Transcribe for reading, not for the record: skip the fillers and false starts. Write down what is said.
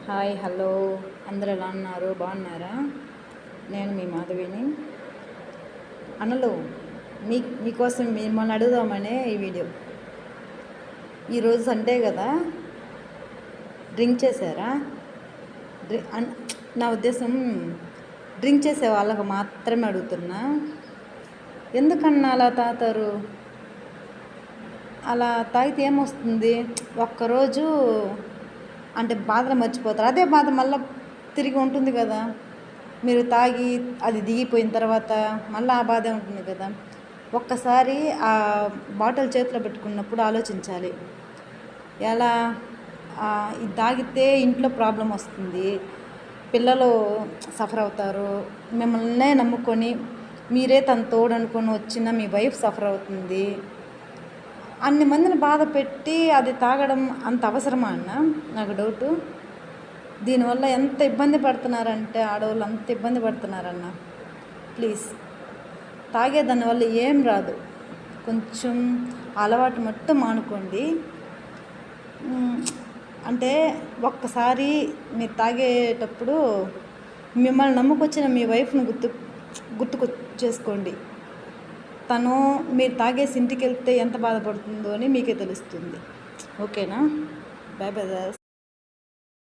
Hi hello అందరూ ఎలా ఉన్నారు? బాగున్నారా? నేను మీ మాధవిని. అన్నలు మీకోసం మిమ్మల్ని అడుగుదామనే ఈ వీడియో. ఈరోజు సండే కదా, డ్రింక్ చేశారా? నా ఉద్దేశం డ్రింక్ చేసే వాళ్ళకు మాత్రమే అడుగుతున్నా. ఎందుకన్నా అలా తాగుతారు? అలా తాగితే ఏమొస్తుంది? ఒక్కరోజు అంటే బాధలు మర్చిపోతారు. అదే బాధ మళ్ళీ తిరిగి ఉంటుంది కదా. మీరు తాగి అది దిగిపోయిన తర్వాత మళ్ళీ ఆ బాధే ఉంటుంది కదా. ఒక్కసారి ఆ బాటిల్ చేతిలో పెట్టుకున్నప్పుడు ఆలోచించాలి, ఎలా ఇది తాగితే ఇంట్లో ప్రాబ్లం వస్తుంది, పిల్లలు సఫర్ అవుతారు, మిమ్మల్నే నమ్ముకొని మీరే తన తోడు అనుకొని వచ్చిన మీ వైఫ్ సఫర్ అవుతుంది. అన్ని మందిని బాధ పెట్టి అది తాగడం అంత అవసరమా అన్న? నాకు డౌటు. దీనివల్ల ఎంత ఇబ్బంది పడుతున్నారంటే ఆడవాళ్ళు అంత ఇబ్బంది పడుతున్నారన్న. ప్లీజ్, తాగే దానివల్ల ఏం రాదు. కొంచెం అలవాటు మట్టు మానుకోండి. అంటే ఒక్కసారి మీరు తాగేటప్పుడు మిమ్మల్ని నమ్ముకొచ్చిన మీ వైఫ్ని గుర్తుకు చేసుకోండి. తను మీరు తాగేసి ఇంటికి వెళ్తే ఎంత బాధపడుతుందో అని మీకే తెలుస్తుంది. ఓకేనా? Bye brothers.